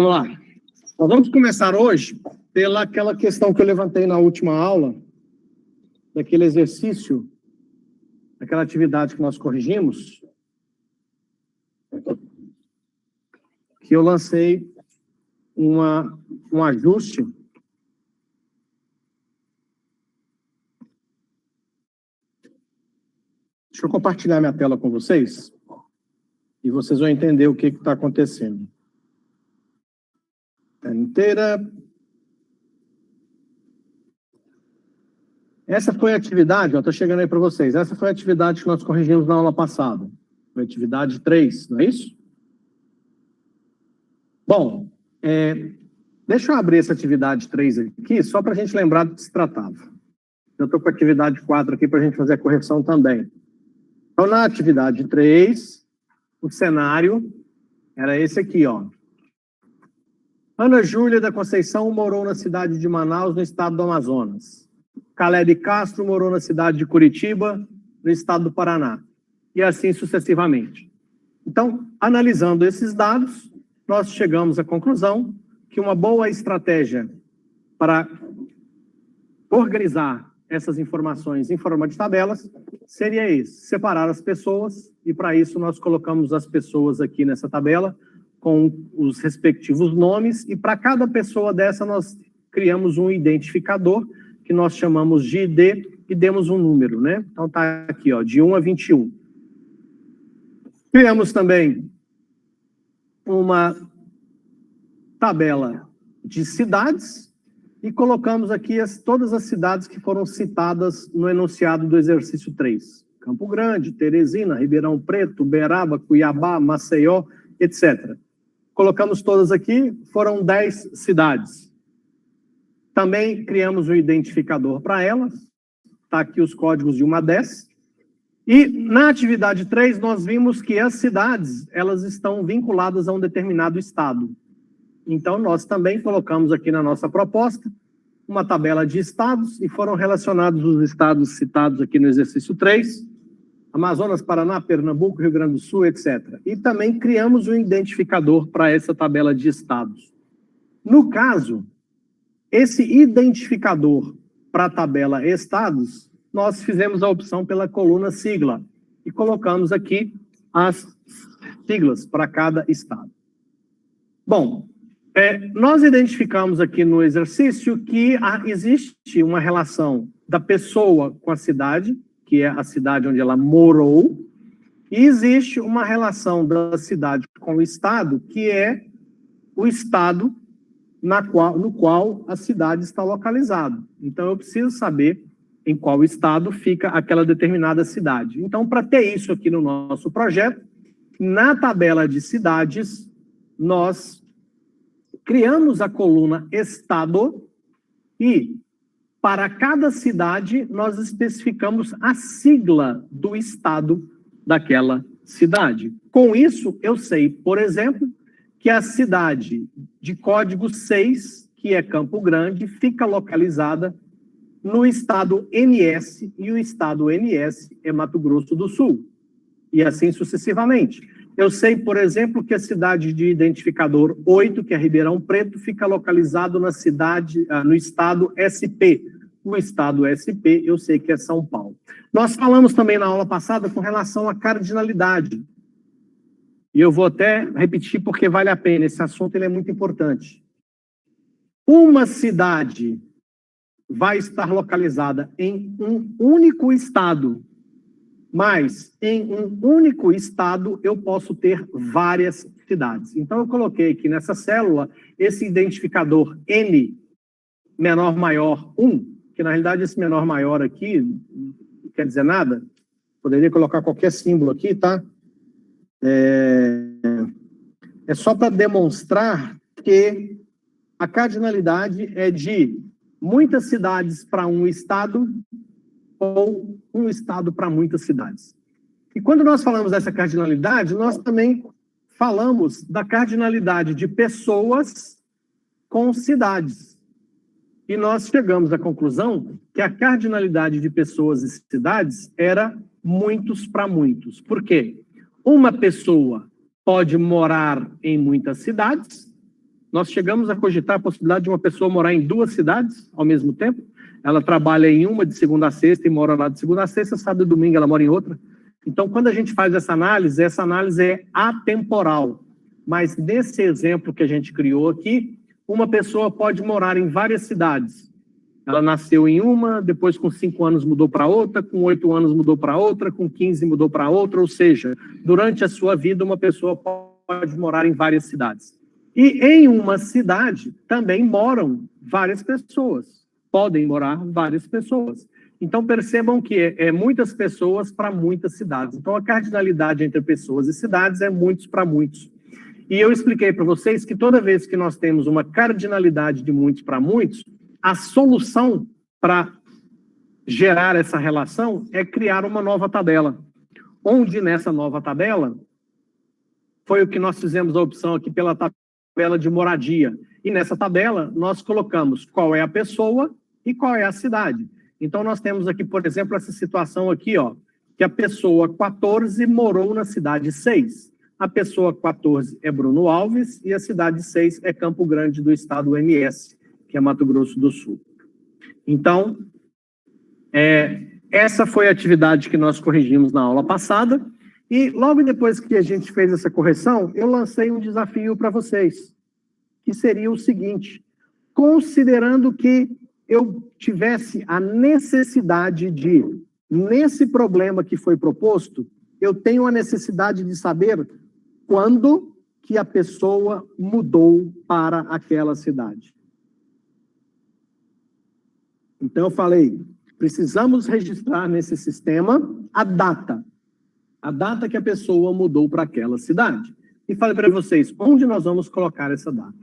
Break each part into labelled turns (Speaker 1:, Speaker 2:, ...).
Speaker 1: Vamos lá. Nós vamos começar hoje pela aquela questão que eu levantei na última aula, daquele exercício, daquela atividade que nós corrigimos, que eu lancei um ajuste. Deixa eu compartilhar minha tela com vocês e vocês vão entender o que está acontecendo. Tela inteira. Essa foi a atividade, estou chegando aí para vocês, essa foi a atividade que nós corrigimos na aula passada. Foi a atividade 3, não é isso? Bom, deixa eu abrir essa atividade 3 aqui, só para a gente lembrar do que se tratava. Eu estou com a atividade 4 aqui para a gente fazer a correção também. Então, na atividade 3, o cenário era esse aqui, ó. Ana Júlia da Conceição morou na cidade de Manaus, no estado do Amazonas. Caleb Castro morou na cidade de Curitiba, no estado do Paraná. E assim sucessivamente. Então, analisando esses dados, nós chegamos à conclusão que uma boa estratégia para organizar essas informações em forma de tabelas seria esse, separar as pessoas, e para isso nós colocamos as pessoas aqui nessa tabela com os respectivos nomes, e para cada pessoa dessa nós criamos um identificador que nós chamamos de ID e demos um número, né? Então tá aqui, ó, de 1 a 21. Criamos também uma tabela de cidades e colocamos aqui todas as cidades que foram citadas no enunciado do exercício 3. Campo Grande, Teresina, Ribeirão Preto, Uberaba, Cuiabá, Maceió, etc. Colocamos todas aqui, foram 10 cidades. Também criamos um identificador para elas, está aqui os códigos de 1 a 10. E na atividade 3 nós vimos que as cidades, elas estão vinculadas a um determinado estado. Então nós também colocamos aqui na nossa proposta uma tabela de estados e foram relacionados os estados citados aqui no exercício 3, Amazonas, Paraná, Pernambuco, Rio Grande do Sul, etc. E também criamos um identificador para essa tabela de estados. No caso, esse identificador para a tabela estados, nós fizemos a opção pela coluna sigla e colocamos aqui as siglas para cada estado. Bom, nós identificamos aqui no exercício que existe uma relação da pessoa com a cidade, que é a cidade onde ela morou, e existe uma relação da cidade com o estado, que é o estado no qual a cidade está localizada. Então, eu preciso saber em qual estado fica aquela determinada cidade. Então, para ter isso aqui no nosso projeto, na tabela de cidades, nós criamos a coluna estado e, para cada cidade, nós especificamos a sigla do estado daquela cidade. Com isso, eu sei, por exemplo, que a cidade de código 6, que é Campo Grande, fica localizada no estado NS, e o estado NS é Mato Grosso do Sul, e assim sucessivamente. Eu sei, por exemplo, que a cidade de identificador 8, que é Ribeirão Preto, fica localizado na cidade, no estado SP. O estado SP, eu sei que é São Paulo. Nós falamos também na aula passada com relação à cardinalidade. E eu vou até repetir porque vale a pena, esse assunto ele é muito importante. Uma cidade vai estar localizada em um único estado, mas em um único estado eu posso ter várias cidades. Então eu coloquei aqui nessa célula esse identificador N menor maior 1, que na realidade esse menor maior aqui não quer dizer nada. Poderia colocar qualquer símbolo aqui, tá? É só para demonstrar que a cardinalidade é de muitas cidades para um estado ou um estado para muitas cidades. E quando nós falamos dessa cardinalidade, nós também falamos da cardinalidade de pessoas com cidades. E nós chegamos à conclusão que a cardinalidade de pessoas e cidades era muitos para muitos. Por quê? Uma pessoa pode morar em muitas cidades nós chegamos a cogitar a possibilidade de uma pessoa morar em 2 cidades ao mesmo tempo. Ela trabalha em uma de segunda a sexta e mora lá de segunda a sexta, sábado e domingo ela mora em outra. Então, quando a gente faz essa análise é atemporal. Mas nesse exemplo que a gente criou aqui, uma pessoa pode morar em várias cidades. Ela nasceu em uma, depois com 5 anos mudou para outra, com 8 anos mudou para outra, com 15 mudou para outra, ou seja, durante a sua vida uma pessoa pode morar em várias cidades. E em uma cidade também moram várias pessoas, podem morar várias pessoas. Então percebam que é muitas pessoas para muitas cidades. Então a cardinalidade entre pessoas e cidades é muitos para muitos. E eu expliquei para vocês que toda vez que nós temos uma cardinalidade de muitos para muitos, a solução para gerar essa relação é criar uma nova tabela. Onde nessa nova tabela, foi o que nós fizemos a opção aqui pela tabela de moradia. E nessa tabela, nós colocamos qual é a pessoa e qual é a cidade. Então, nós temos aqui, por exemplo, essa situação aqui, ó, que a pessoa 14 morou na cidade 6. A pessoa 14 é Bruno Alves e a cidade 6 é Campo Grande do estado MS, que é Mato Grosso do Sul. Então, essa foi a atividade que nós corrigimos na aula passada. E logo depois que a gente fez essa correção, eu lancei um desafio para vocês, que seria o seguinte: considerando que eu tivesse a necessidade de, nesse problema que foi proposto, eu tenho a necessidade de saber quando que a pessoa mudou para aquela cidade. Então eu falei, precisamos registrar nesse sistema a data que a pessoa mudou para aquela cidade. E falei para vocês, onde nós vamos colocar essa data?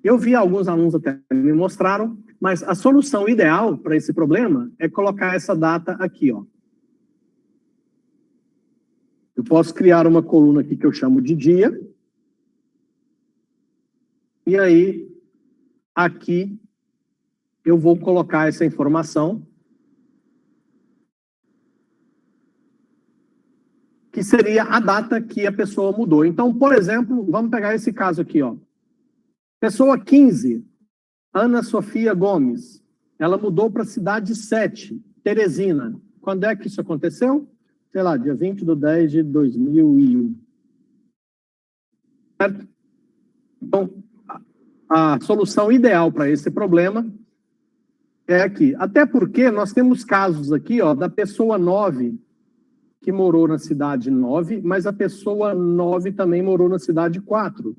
Speaker 1: Eu vi alguns alunos até me mostraram, mas a solução ideal para esse problema é colocar essa data aqui, ó. Eu posso criar uma coluna aqui que eu chamo de dia. E aí, aqui, eu vou colocar essa informação, que seria a data que a pessoa mudou. Então, por exemplo, vamos pegar esse caso aqui, ó. Pessoa 15, Ana Sofia Gomes. Ela mudou para a cidade 7, Teresina. Quando é que isso aconteceu? Sei lá, dia 20/10/2001. Certo? Então, a solução ideal para esse problema é aqui. Até porque nós temos casos aqui, ó, da pessoa 9, que morou na cidade 9, mas a pessoa 9 também morou na cidade 4.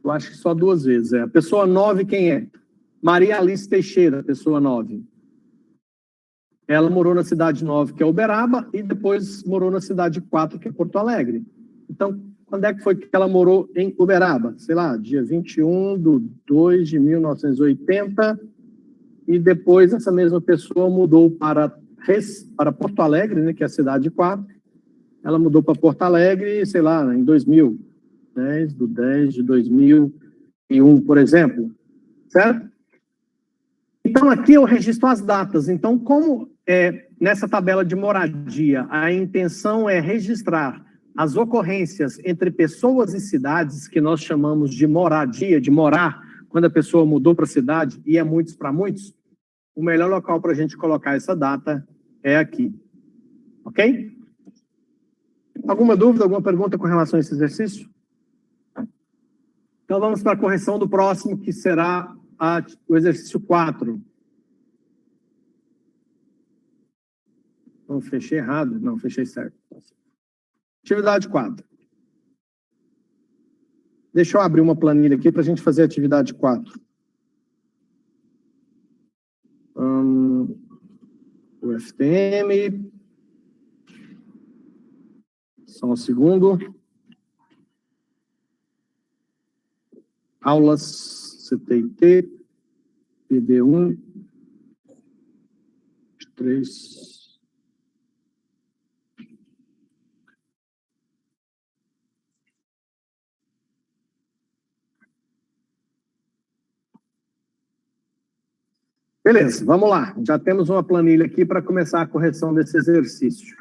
Speaker 1: Eu acho que só 2 vezes. A pessoa 9 quem é? Maria Alice Teixeira, pessoa 9. Ela morou na cidade 9, que é Uberaba, e depois morou na cidade 4, que é Porto Alegre. Então, quando é que foi que ela morou em Uberaba? Sei lá, dia 21/2/1980, e depois essa mesma pessoa mudou para Porto Alegre, né, que é a cidade 4. Ela mudou para Porto Alegre, sei lá, em 2000. 10/10/2001, por exemplo. Certo? Então, aqui eu registro as datas. Então, como nessa tabela de moradia, a intenção é registrar as ocorrências entre pessoas e cidades, que nós chamamos de moradia, de morar, quando a pessoa mudou para a cidade, e é muitos para muitos, o melhor local para a gente colocar essa data é aqui. Ok? Alguma dúvida, alguma pergunta com relação a esse exercício? Então, vamos para a correção do próximo, que será o exercício 4. Não, fechei errado. Não, fechei certo. Atividade 4. Deixa eu abrir uma planilha aqui para a gente fazer a atividade 4. O FTM. Só um segundo. Aulas CTIT, PD1, 3. Beleza, vamos lá. Já temos uma planilha aqui para começar a correção desse exercício.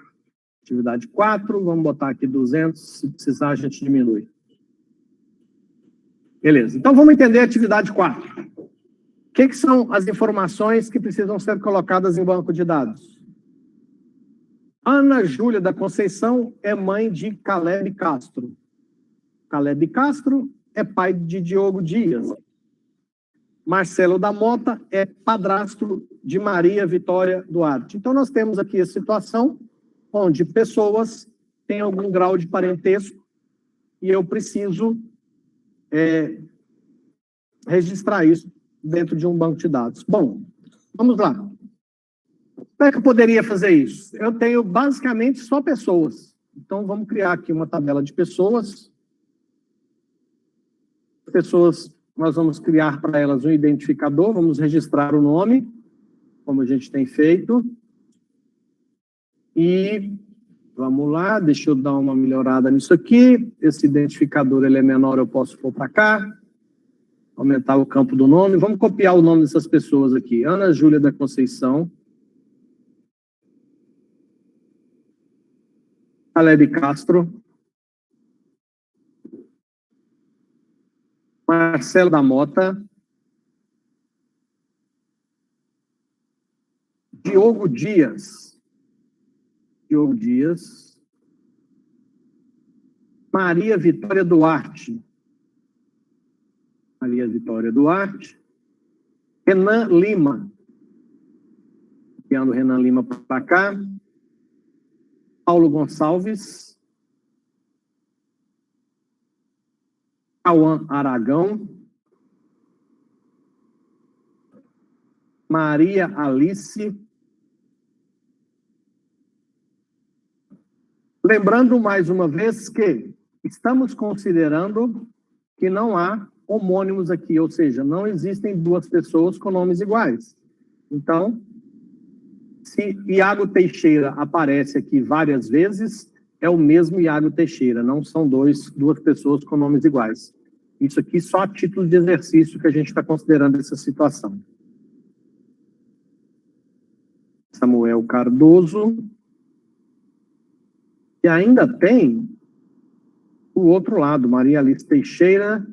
Speaker 1: Atividade 4, vamos botar aqui 200, se precisar a gente diminui. Beleza. Então, vamos entender a atividade 4. O que são as informações que precisam ser colocadas em banco de dados? Ana Júlia da Conceição é mãe de Caleb Castro. Caleb Castro é pai de Diogo Dias. Marcelo da Mota é padrasto de Maria Vitória Duarte. Então, nós temos aqui a situação onde pessoas têm algum grau de parentesco e eu preciso registrar isso dentro de um banco de dados. Bom, vamos lá. Como é que eu poderia fazer isso? Eu tenho basicamente só pessoas. Então, vamos criar aqui uma tabela de pessoas. Pessoas, nós vamos criar para elas um identificador, vamos registrar o nome, como a gente tem feito. E vamos lá, deixa eu dar uma melhorada nisso aqui. Esse identificador ele é menor, eu posso pôr para cá. Aumentar o campo do nome. Vamos copiar o nome dessas pessoas aqui. Ana Júlia da Conceição. Caleb Castro. Marcelo da Mota. Diogo Dias. Diogo Dias. Maria Vitória Duarte. Maria Vitória Duarte. Renan Lima. Enviando Renan Lima para cá. Paulo Gonçalves. Cauã Aragão. Maria Alice. Lembrando mais uma vez que estamos considerando que não há homônimos aqui, ou seja, não existem duas pessoas com nomes iguais. Então, se Iago Teixeira aparece aqui várias vezes, é o mesmo Iago Teixeira, não são duas pessoas com nomes iguais. Isso aqui só a título de exercício que a gente está considerando essa situação. Samuel Cardoso. E ainda tem o outro lado, Maria Alice Teixeira,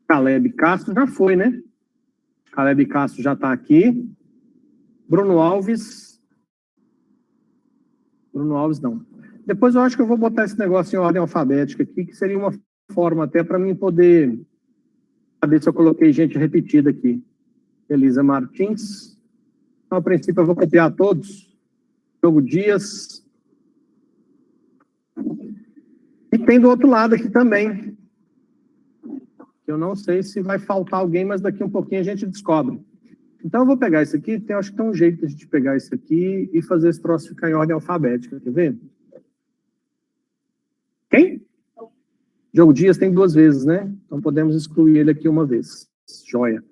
Speaker 1: Caleb Castro, já foi, né? Caleb Castro já está aqui. Bruno Alves. Bruno Alves não. Depois eu acho que eu vou botar esse negócio em ordem alfabética aqui, que seria uma forma até para mim poder saber se eu coloquei gente repetida aqui. Elisa Martins. Então, a princípio, eu vou copiar todos. Diogo Dias. E tem do outro lado aqui também. Eu não sei se vai faltar alguém, mas daqui um pouquinho a gente descobre. Então, eu vou pegar isso aqui. Acho que tem um jeito de a gente pegar isso aqui e fazer esse troço ficar em ordem alfabética. Quer ver? Quem? Diogo Dias tem 2 vezes, né? Então, podemos excluir ele aqui uma vez. Joia.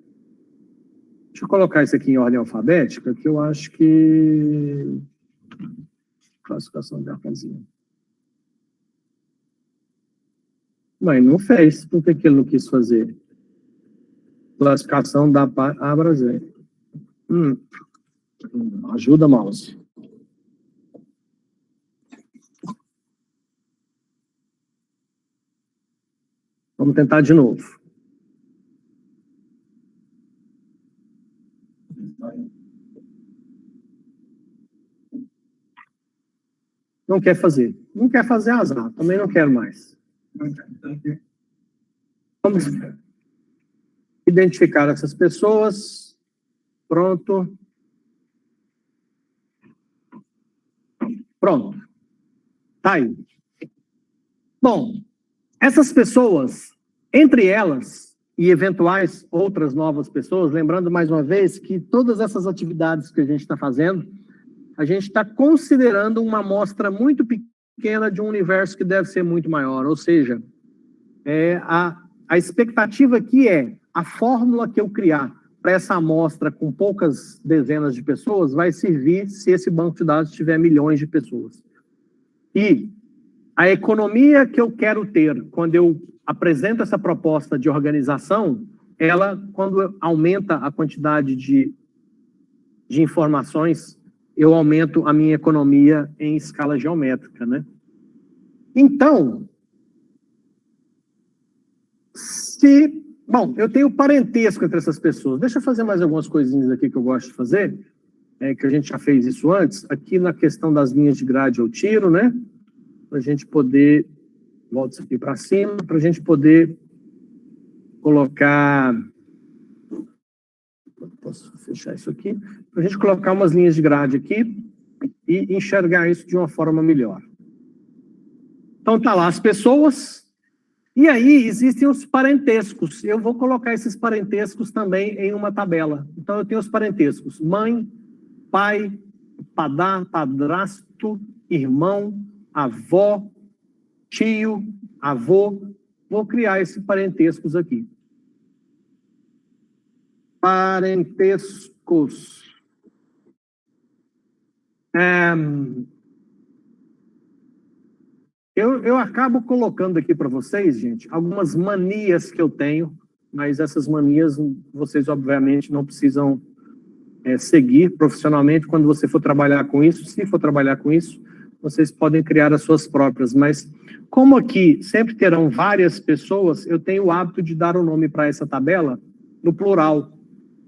Speaker 1: Deixa eu colocar isso aqui em ordem alfabética, que eu acho que... Classificação de arcazinha. Mas não fez. Por que ele não quis fazer? Classificação da Brasil. Ajuda, mouse. Vamos tentar de novo. Não quer fazer. Não quer fazer azar. Também não quero mais. Vamos identificar essas pessoas. Pronto. Pronto. Tá aí. Bom, essas pessoas, entre elas e eventuais outras novas pessoas, lembrando mais uma vez que todas essas atividades que a gente está fazendo, a gente está considerando uma amostra muito pequena de um universo que deve ser muito maior, ou seja, a expectativa aqui é a fórmula que eu criar para essa amostra com poucas dezenas de pessoas vai servir se esse banco de dados tiver milhões de pessoas. E a economia que eu quero ter quando eu apresento essa proposta de organização, ela, quando aumenta a quantidade de informações, eu aumento a minha economia em escala geométrica, né? Então, Bom, eu tenho parentesco entre essas pessoas. Deixa eu fazer mais algumas coisinhas aqui que eu gosto de fazer, que a gente já fez isso antes. Aqui na questão das linhas de grade eu tiro, né? Para a gente poder... Volto isso aqui para cima, para a gente poder colocar... Posso fechar isso aqui? Para a gente colocar umas linhas de grade aqui e enxergar isso de uma forma melhor. Então, tá lá as pessoas... E aí, existem os parentescos. Eu vou colocar esses parentescos também em uma tabela. Então, eu tenho os parentescos. Mãe, pai, padrasto, irmão, avó, tio, avô. Vou criar esses parentescos aqui. Parentescos. Eu acabo colocando aqui para vocês, gente, algumas manias que eu tenho, mas essas manias vocês, obviamente, não precisam seguir profissionalmente quando você for trabalhar com isso. Se for trabalhar com isso, vocês podem criar as suas próprias. Mas, como aqui sempre terão várias pessoas, eu tenho o hábito de dar o nome para essa tabela no plural.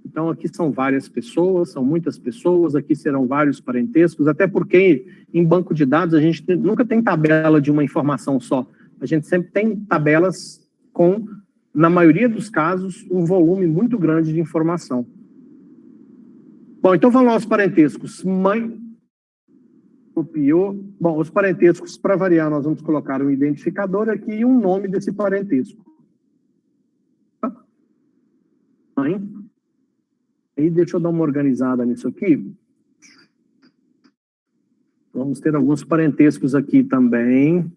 Speaker 1: Então, aqui são várias pessoas, são muitas pessoas, aqui serão vários parentescos, até porque em banco de dados a gente nunca tem tabela de uma informação só. A gente sempre tem tabelas com, na maioria dos casos, um volume muito grande de informação. Bom, então vamos lá os parentescos. Mãe, copiou. Bom, os parentescos, para variar, nós vamos colocar um identificador aqui e um nome desse parentesco. Mãe. Aí deixa eu dar uma organizada nisso aqui. Vamos ter alguns parentescos aqui também.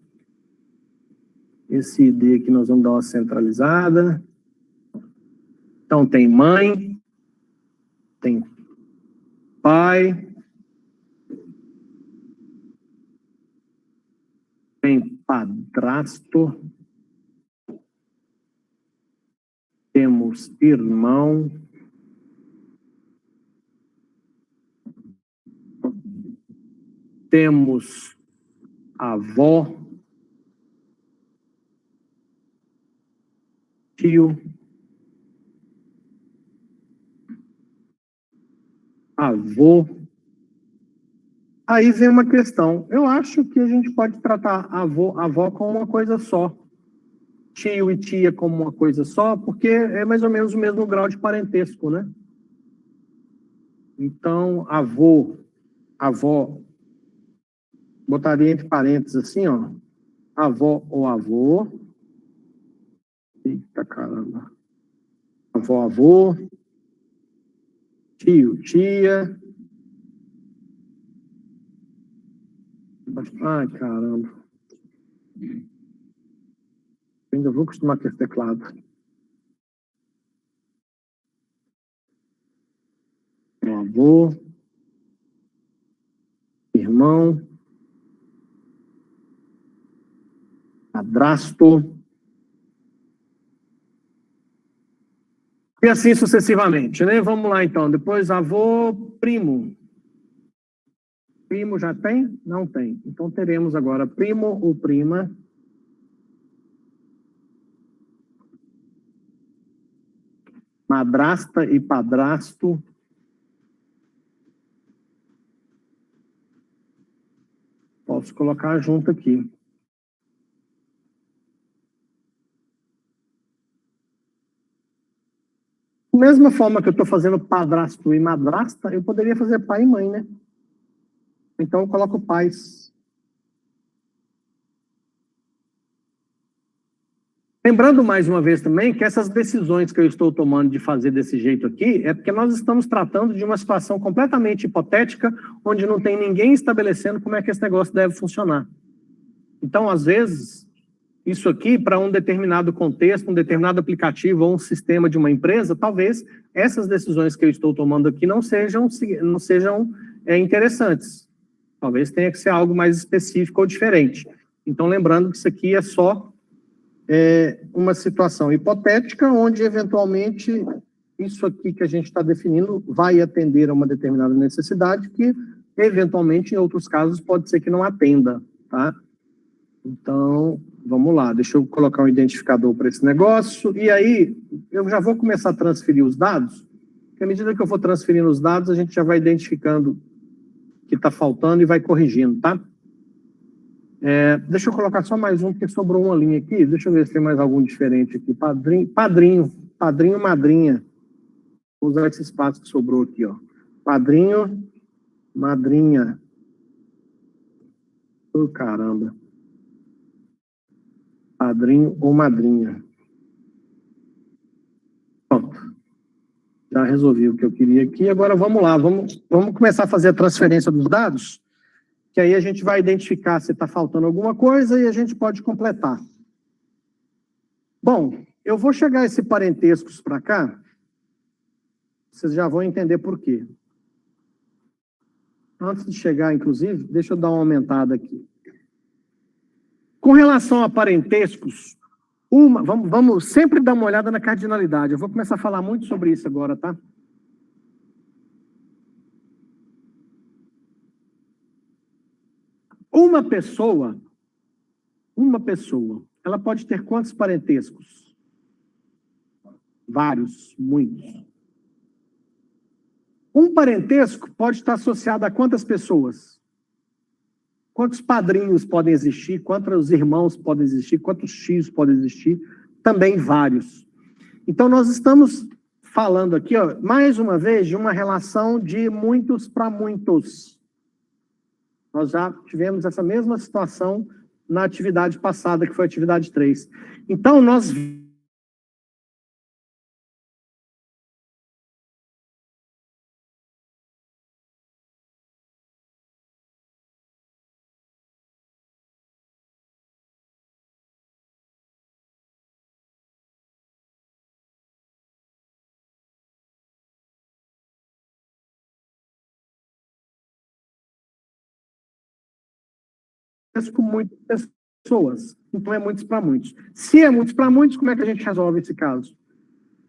Speaker 1: Esse ID aqui nós vamos dar uma centralizada. Então tem mãe, tem pai, tem padrasto, temos irmão, temos avó, tio, avô. Aí vem uma questão. Eu acho que a gente pode tratar avó como uma coisa só. Tio e tia como uma coisa só, porque é mais ou menos o mesmo grau de parentesco, né? Então, avô, avó, botaria entre parênteses assim, ó. Avó ou avô. Eita, caramba. Avó, avô. Tio, tia. Ai, caramba. Eu ainda vou acostumar com esse teclado. Avô. Irmão. Padrasto. E assim sucessivamente, né? Vamos lá, então. Depois, avô, primo. Primo já tem? Não tem. Então, teremos agora primo ou prima. Madrasta e padrasto. Posso colocar junto aqui. Da mesma forma que eu estou fazendo padrasto e madrasta, eu poderia fazer pai e mãe, né? Então, eu coloco pais. Lembrando mais uma vez também que essas decisões que eu estou tomando de fazer desse jeito aqui é porque nós estamos tratando de uma situação completamente hipotética, onde não tem ninguém estabelecendo como é que esse negócio deve funcionar. Então, às vezes, isso aqui, para um determinado contexto, um determinado aplicativo ou um sistema de uma empresa, talvez essas decisões que eu estou tomando aqui não sejam interessantes. Talvez tenha que ser algo mais específico ou diferente. Então, lembrando que isso aqui é só uma situação hipotética, onde, eventualmente, isso aqui que a gente está definindo vai atender a uma determinada necessidade que, eventualmente, em outros casos, pode ser que não atenda, tá? Então, vamos lá, deixa eu colocar um identificador para esse negócio, e aí eu já vou começar a transferir os dados, porque à medida que eu for transferindo os dados, a gente já vai identificando o que está faltando e vai corrigindo, tá? Deixa eu colocar só mais um, porque sobrou uma linha aqui, deixa eu ver se tem mais algum diferente aqui, padrinho, madrinha, vou usar esse espaço que sobrou aqui, ó, padrinho, madrinha, oh, caramba, padrinho ou madrinha. Pronto. Já resolvi o que eu queria aqui. Agora vamos lá, vamos começar a fazer a transferência dos dados, que aí a gente vai identificar se está faltando alguma coisa e a gente pode completar. Bom, eu vou chegar esse parentescos para cá, vocês já vão entender por quê. Antes de chegar, inclusive, deixa eu dar uma aumentada aqui. Com relação a parentescos, vamos sempre dar uma olhada na cardinalidade. Eu vou começar a falar muito sobre isso agora, tá? Uma pessoa, ela pode ter quantos parentescos? Vários, muitos. Um parentesco pode estar associado a quantas pessoas? Quantos padrinhos podem existir? Quantos irmãos podem existir? Quantos tios podem existir? Também vários. Então, nós estamos falando aqui, ó, mais uma vez, de uma relação de muitos para muitos. Nós já tivemos essa mesma situação na atividade passada, que foi a atividade 3. Então, nós com muitas pessoas. Então, é muitos para muitos. Se é muitos para muitos, como é que a gente resolve esse caso?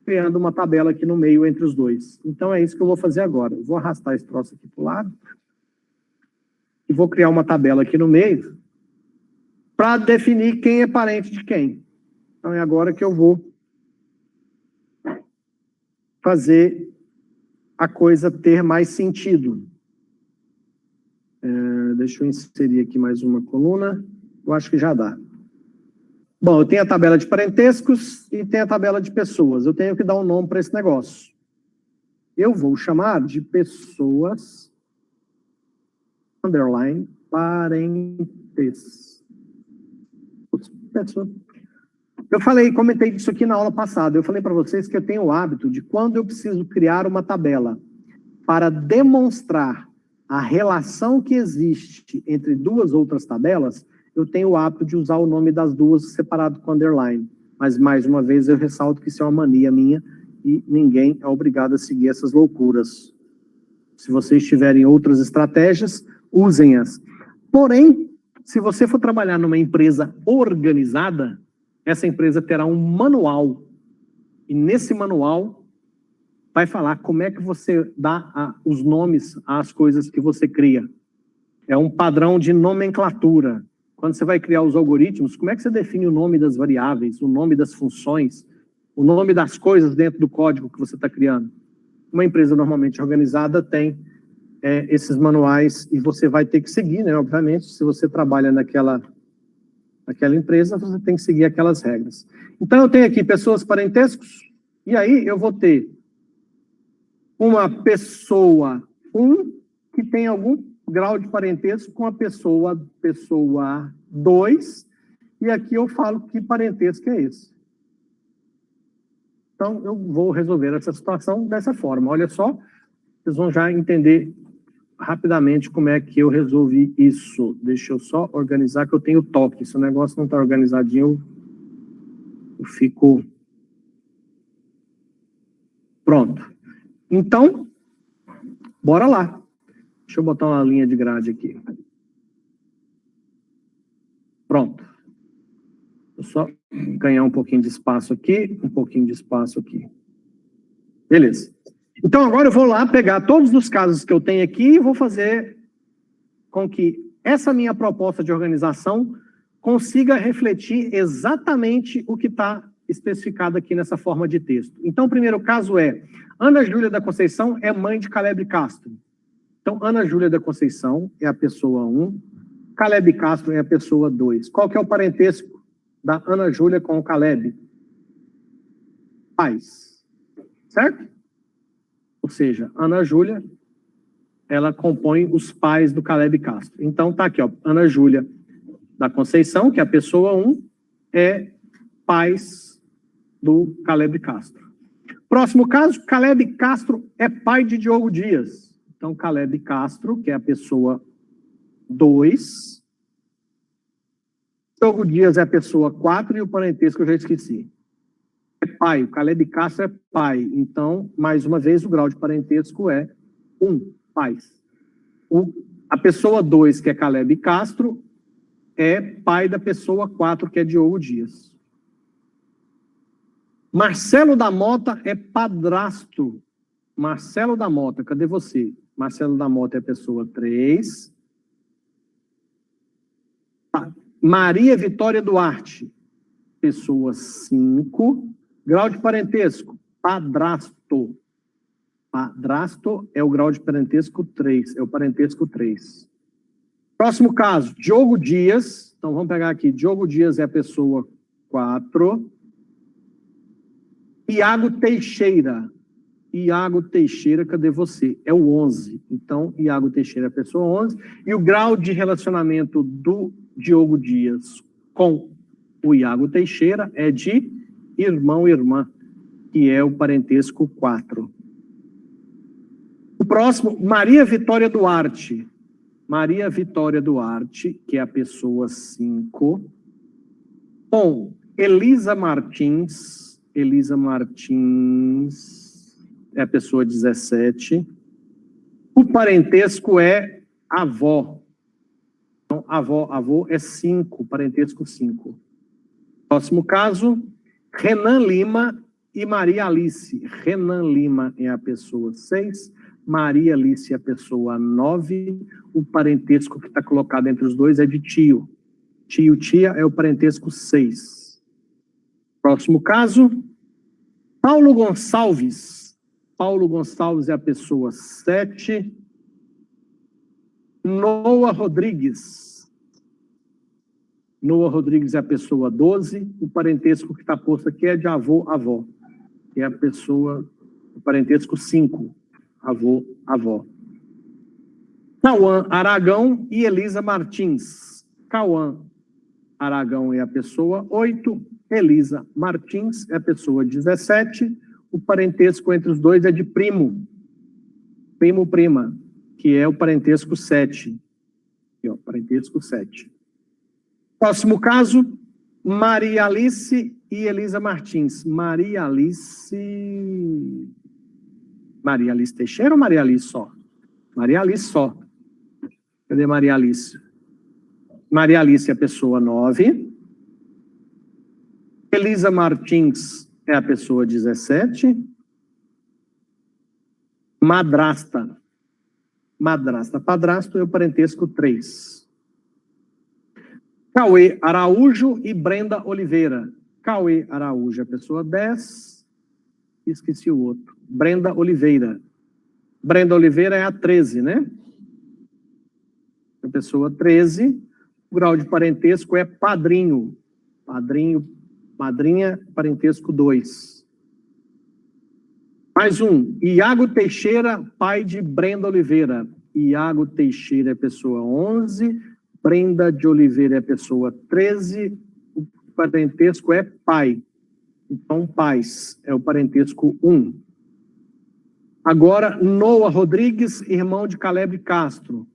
Speaker 1: Criando uma tabela aqui no meio entre os dois. Então, é isso que eu vou fazer agora. Eu vou arrastar esse troço aqui para o lado. E vou criar uma tabela aqui no meio para definir quem é parente de quem. Então, é agora que eu vou fazer a coisa ter mais sentido. Deixa eu inserir aqui mais uma coluna. Eu acho que já dá. Bom, eu tenho a tabela de parentescos e tenho a tabela de pessoas. Eu tenho que dar um nome para esse negócio. Eu vou chamar de pessoas, underline, parentes. Eu comentei isso aqui na aula passada. Eu falei para vocês que eu tenho o hábito de, quando eu preciso criar uma tabela para demonstrar a relação que existe entre duas outras tabelas, eu tenho o hábito de usar o nome das duas separado com underline. Mas, mais uma vez, eu ressalto que isso é uma mania minha e ninguém é obrigado a seguir essas loucuras. Se vocês tiverem outras estratégias, usem-as. Porém, se você for trabalhar numa empresa organizada, essa empresa terá um manual. E nesse manual vai falar como é que você dá os nomes às coisas que você cria. É um padrão de nomenclatura. Quando você vai criar os algoritmos, como é que você define o nome das variáveis, o nome das funções, o nome das coisas dentro do código que você está criando? Uma empresa normalmente organizada tem esses manuais e você vai ter que seguir, né? Obviamente, se você trabalha naquela empresa, você tem que seguir aquelas regras. Então, eu tenho aqui pessoas, parentescos, e aí eu vou ter uma pessoa 1 que tem algum grau de parentesco com a pessoa 2, e aqui eu falo que parentesco é esse. Então, eu vou resolver essa situação dessa forma. Olha só, vocês vão já entender rapidamente como é que eu resolvi isso. Deixa eu só organizar, que eu tenho toque. Se o negócio não está organizadinho, eu fico... Pronto. Então, bora lá. Deixa eu botar uma linha de grade aqui. Pronto. Vou só ganhar um pouquinho de espaço aqui, um pouquinho de espaço aqui. Beleza. Então, agora eu vou lá pegar todos os casos que eu tenho aqui e vou fazer com que essa minha proposta de organização consiga refletir exatamente o que está especificado aqui nessa forma de texto. Então, o primeiro caso é, Ana Júlia da Conceição é mãe de Caleb Castro. Então, Ana Júlia da Conceição é a pessoa 1, Caleb Castro é a pessoa 2. Qual que é o parentesco da Ana Júlia com o Caleb? Pais. Certo? Ou seja, Ana Júlia, ela compõe os pais do Caleb Castro. Então, tá aqui, ó, Ana Júlia da Conceição, que é a pessoa 1, é pais do Caleb Castro. Próximo caso, Caleb Castro é pai de Diogo Dias. Então, Caleb Castro, que é a pessoa 2. Diogo Dias é a pessoa 4 e o parentesco eu já esqueci. É pai, o Caleb Castro é pai. Então, mais uma vez, o grau de parentesco é 1, pais. A pessoa 2, que é Caleb Castro, é pai da pessoa 4, que é Diogo Dias. Marcelo da Mota é padrasto. Marcelo da Mota, cadê você? Marcelo da Mota é a pessoa 3. Maria Vitória Duarte, pessoa 5. Grau de parentesco, padrasto. Padrasto é o grau de parentesco 3, é o parentesco 3. Próximo caso, Diogo Dias. Então, vamos pegar aqui. Diogo Dias é a pessoa 4. Iago Teixeira. Iago Teixeira, cadê você? É o 11. Então, Iago Teixeira é a pessoa 11. E o grau de relacionamento do Diogo Dias com o Iago Teixeira é de irmão e irmã, que é o parentesco 4. O próximo, Maria Vitória Duarte. Maria Vitória Duarte, que é a pessoa 5. Com Elisa Martins. Elisa Martins é a pessoa 17. O parentesco é avó. Então, avô é 5, parentesco 5. Próximo caso, Renan Lima e Maria Alice. Renan Lima é a pessoa 6, Maria Alice é a pessoa 9. O parentesco que está colocado entre os dois é de tio. Tio, tia é o parentesco 6. Próximo caso, Paulo Gonçalves. Paulo Gonçalves é a pessoa 7. Noah Rodrigues. Noah Rodrigues é a pessoa 12. O parentesco que está posto aqui é de avô-avó. Que é a pessoa, o parentesco 5. Avô-avó. Cauã Aragão e Elisa Martins. Cauã Aragão é a pessoa 8. Elisa Martins é a pessoa 17. O parentesco entre os dois é de primo. Primo-prima, que é o parentesco 7. Aqui, ó, parentesco 7. Próximo caso, Maria Alice e Elisa Martins. Maria Alice Teixeira ou Maria Alice só? Maria Alice só. Cadê Maria Alice? Maria Alice é a pessoa 9. Elisa Martins é a pessoa 17. Madrasta. Madrasta. Padrasto é o parentesco 3. Cauê Araújo e Brenda Oliveira. Cauê Araújo é a pessoa 10. Esqueci o outro. Brenda Oliveira. Brenda Oliveira é a 13, né? A pessoa 13. O grau de parentesco é padrinho. Madrinha, parentesco 2. Mais um. Iago Teixeira, pai de Brenda Oliveira. Iago Teixeira é a pessoa 11. Brenda de Oliveira é a pessoa 13. O parentesco é pai. Então, pais é o parentesco 1. Agora, Noah Rodrigues, irmão de Caleb Castro.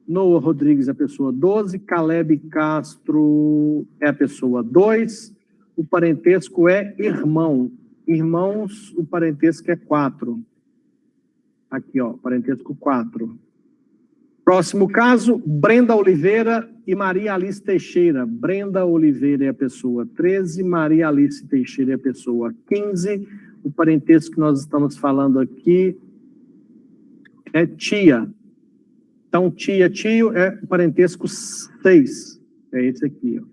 Speaker 1: Noah Rodrigues é a pessoa 12. Caleb Castro é a pessoa 2. O parentesco é irmão. Irmãos, o parentesco é 4. Aqui, ó, parentesco 4. Próximo caso, Brenda Oliveira e Maria Alice Teixeira. Brenda Oliveira é a pessoa 13, Maria Alice Teixeira é a pessoa 15. O parentesco que nós estamos falando aqui é tia. Então, tia, tio é o parentesco 6. É esse aqui, ó.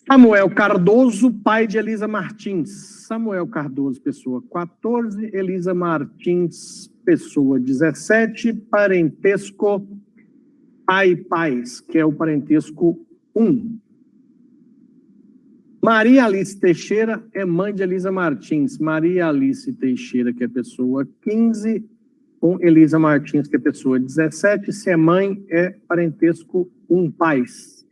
Speaker 1: Samuel Cardoso, pai de Elisa Martins. Samuel Cardoso, pessoa 14. Elisa Martins, pessoa 17. Parentesco pai e pais, que é o parentesco 1. Maria Alice Teixeira é mãe de Elisa Martins. Maria Alice Teixeira, que é pessoa 15, com Elisa Martins, que é pessoa 17. Se é mãe, é parentesco 1, pais.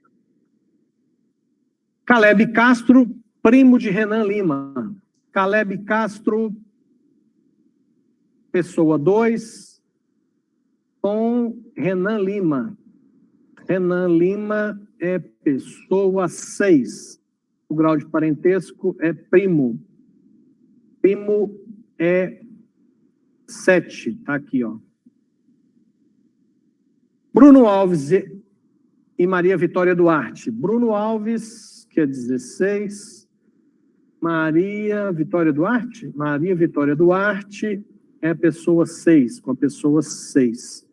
Speaker 1: Caleb Castro, primo de Renan Lima. Caleb Castro, pessoa 2, com Renan Lima. Renan Lima é pessoa 6. O grau de parentesco é primo. Primo é 7. Está aqui, ó. Bruno Alves e Maria Vitória Duarte. Bruno Alves, que é 16. Maria Vitória Duarte? Maria Vitória Duarte é pessoa 6, com a pessoa 6.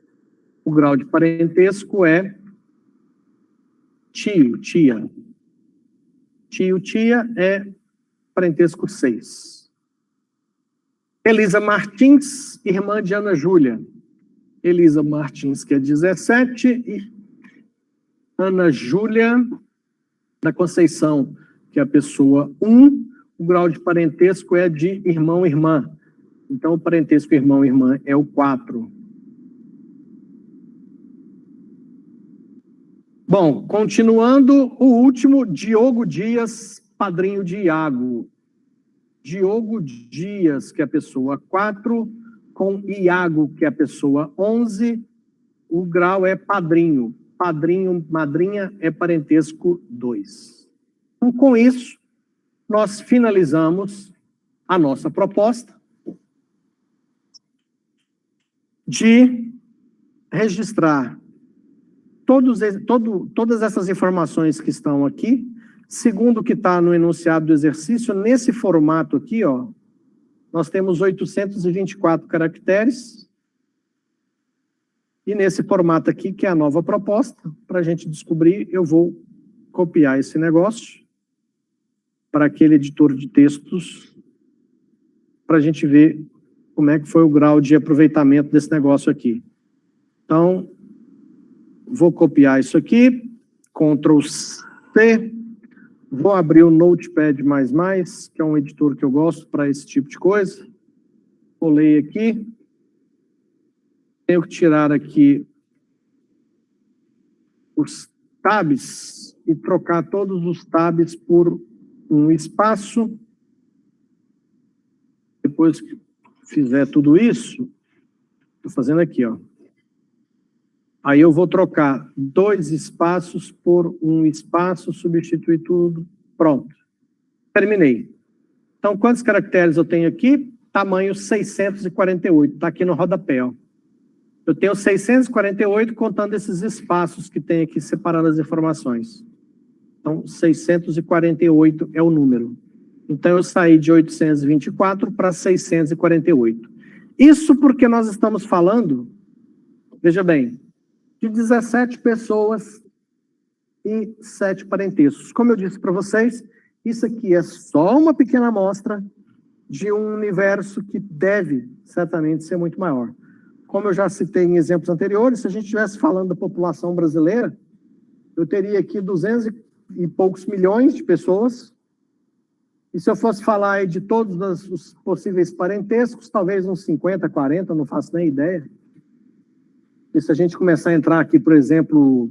Speaker 1: O grau de parentesco é tio, tia. Tio, tia é parentesco 6. Elisa Martins, irmã de Ana Júlia. Elisa Martins, que é 17, e Ana Júlia da Conceição, que é a pessoa 1, o grau de parentesco é de irmão-irmã. Então, o parentesco irmão-irmã é o 4. Bom, continuando, o último, Diogo Dias, padrinho de Iago. Diogo Dias, que é a pessoa 4, com Iago, que é a pessoa 11, o grau é padrinho. Padrinho, madrinha é parentesco 2. Então, com isso, nós finalizamos a nossa proposta de registrar todas essas informações que estão aqui, segundo o que está no enunciado do exercício, nesse formato aqui, ó, nós temos 824 caracteres, e nesse formato aqui, que é a nova proposta, para a gente descobrir, eu vou copiar esse negócio para aquele editor de textos, para a gente ver como é que foi o grau de aproveitamento desse negócio aqui. Então, vou copiar isso aqui, Ctrl+C, vou abrir o Notepad++, que é um editor que eu gosto para esse tipo de coisa. Colei aqui. Tenho que tirar aqui os tabs e trocar todos os tabs por um espaço. Depois que fizer tudo isso, estou fazendo aqui, ó. Aí eu vou trocar 2 espaços por um espaço, substituir tudo. Pronto. Terminei. Então, quantos caracteres eu tenho aqui? Tamanho 648. Está aqui no rodapé, ó. Eu tenho 648 contando esses espaços que tem aqui separando as informações. Então, 648 é o número. Então, eu saí de 824 para 648. Isso porque nós estamos falando, veja bem, de 17 pessoas e 7 parentescos. Como eu disse para vocês, isso aqui é só uma pequena amostra de um universo que deve certamente ser muito maior. Como eu já citei em exemplos anteriores, se a gente estivesse falando da população brasileira, eu teria aqui 200 e poucos milhões de pessoas, e se eu fosse falar aí de todos os possíveis parentescos, talvez uns 50, 40, não faço nem ideia. E se a gente começar a entrar aqui, por exemplo,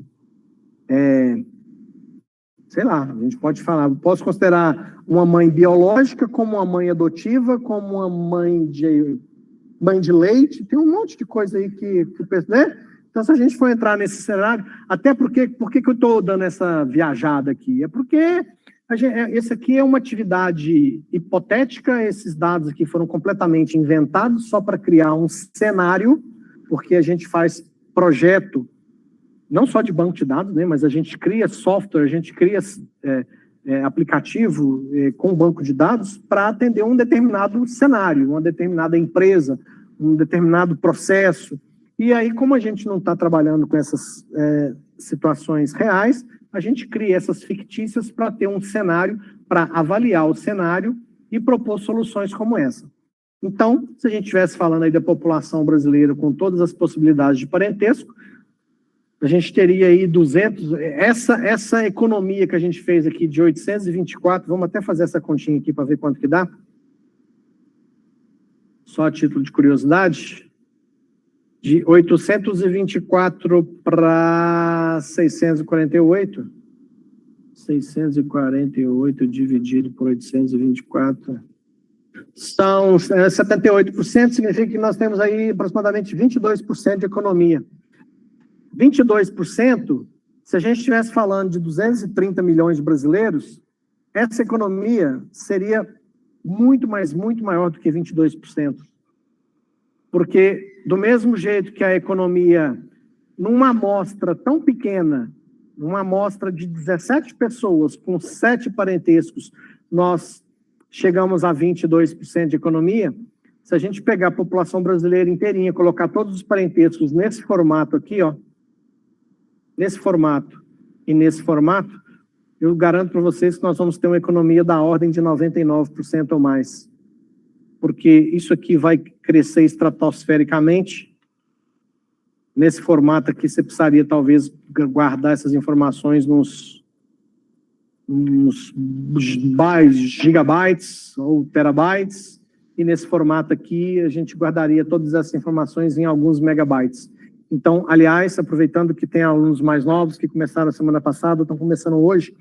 Speaker 1: sei lá, a gente pode falar, posso considerar uma mãe biológica como uma mãe adotiva, como uma mãe de leite, tem um monte de coisa aí que né? Então, se a gente for entrar nesse cenário, até por que eu estou dando essa viajada aqui? É porque esse aqui é uma atividade hipotética, esses dados aqui foram completamente inventados só para criar um cenário, porque a gente faz projeto, não só de banco de dados, né, mas a gente cria software, a gente cria aplicativo com banco de dados para atender um determinado cenário, uma determinada empresa, um determinado processo. E aí, como a gente não está trabalhando com situações reais, a gente cria essas fictícias para ter um cenário, para avaliar o cenário e propor soluções como essa. Então, se a gente estivesse falando aí da população brasileira com todas as possibilidades de parentesco, a gente teria aí 200... Essa economia que a gente fez aqui de 824, vamos até fazer essa continha aqui para ver quanto que dá. Só a título de curiosidade. De 824 para 648. 648 dividido por 824. São 78%, significa que nós temos aí aproximadamente 22% de economia. 22%, se a gente estivesse falando de 230 milhões de brasileiros, essa economia seria muito maior do que 22%. Porque, do mesmo jeito que a economia, numa amostra tão pequena, numa amostra de 17 pessoas com 7 parentescos, nós chegamos a 22% de economia. Se a gente pegar a população brasileira inteirinha, colocar todos os parentescos nesse formato aqui, ó, nesse formato e nesse formato, eu garanto para vocês que nós vamos ter uma economia da ordem de 99% ou mais. Porque isso aqui vai crescer estratosfericamente. Nesse formato aqui, você precisaria, talvez, guardar essas informações nos gigabytes ou terabytes, e nesse formato aqui, a gente guardaria todas essas informações em alguns megabytes. Então, aliás, aproveitando que tem alunos mais novos que começaram a semana passada, estão começando hoje,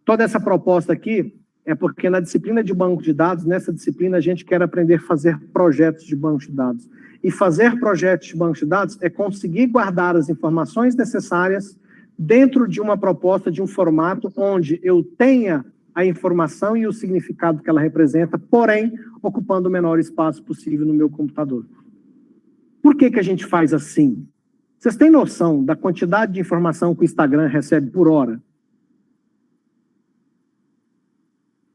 Speaker 1: toda essa proposta aqui é porque na disciplina de banco de dados, nessa disciplina a gente quer aprender a fazer projetos de banco de dados. E fazer projetos de banco de dados é conseguir guardar as informações necessárias dentro de uma proposta, de um formato onde eu tenha a informação e o significado que ela representa, porém, ocupando o menor espaço possível no meu computador. Por que a gente faz assim? Vocês têm noção da quantidade de informação que o Instagram recebe por hora?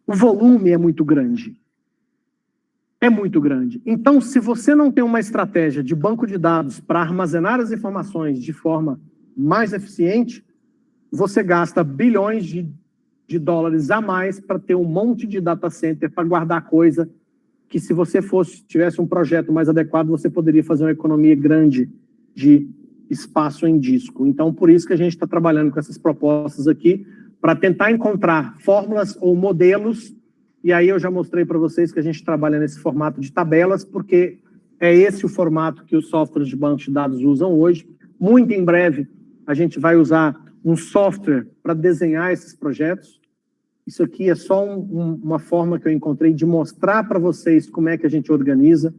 Speaker 1: O volume é muito grande. É muito grande. Então, se você não tem uma estratégia de banco de dados para armazenar as informações de forma mais eficiente, você gasta bilhões de dólares a mais para ter um monte de data center para guardar coisa que, se você tivesse um projeto mais adequado, você poderia fazer uma economia grande de espaço em disco. Então, por isso que a gente está trabalhando com essas propostas aqui, para tentar encontrar fórmulas ou modelos, e aí eu já mostrei para vocês que a gente trabalha nesse formato de tabelas, porque é esse o formato que os softwares de banco de dados usam hoje. Muito em breve, a gente vai usar um software para desenhar esses projetos. Isso aqui é só uma forma que eu encontrei de mostrar para vocês como é que a gente organiza.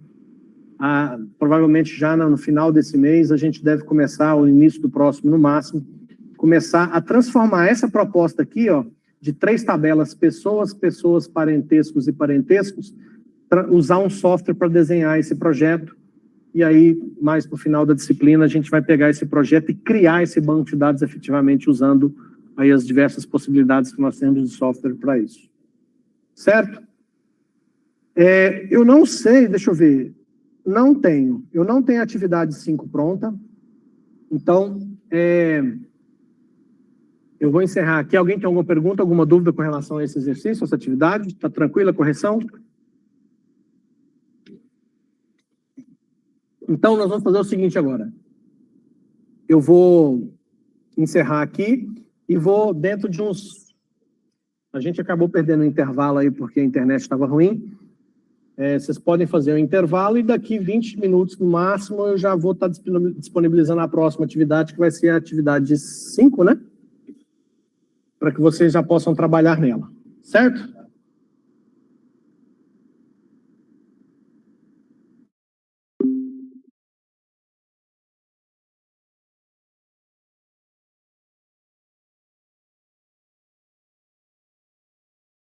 Speaker 1: Provavelmente já no final desse mês, a gente deve começar, ou no início do próximo, no máximo, começar a transformar essa proposta aqui, ó, de 3 tabelas, pessoas, parentescos e parentescos, usar um software para desenhar esse projeto, e aí, mais para o final da disciplina, a gente vai pegar esse projeto e criar esse banco de dados efetivamente, usando aí as diversas possibilidades que nós temos de software para isso. Certo? Eu não sei, deixa eu ver, eu não tenho atividade 5 pronta, então, eu vou encerrar aqui. Alguém tem alguma pergunta, alguma dúvida com relação a esse exercício, essa atividade? Está tranquila a correção? Então, nós vamos fazer o seguinte agora. Eu vou encerrar aqui e vou, dentro de uns... A gente acabou perdendo o intervalo aí porque a internet estava ruim. Vocês podem fazer o intervalo e daqui 20 minutos, no máximo, eu já vou estar disponibilizando a próxima atividade, que vai ser a atividade 5, né? Para que vocês já possam trabalhar nela, certo?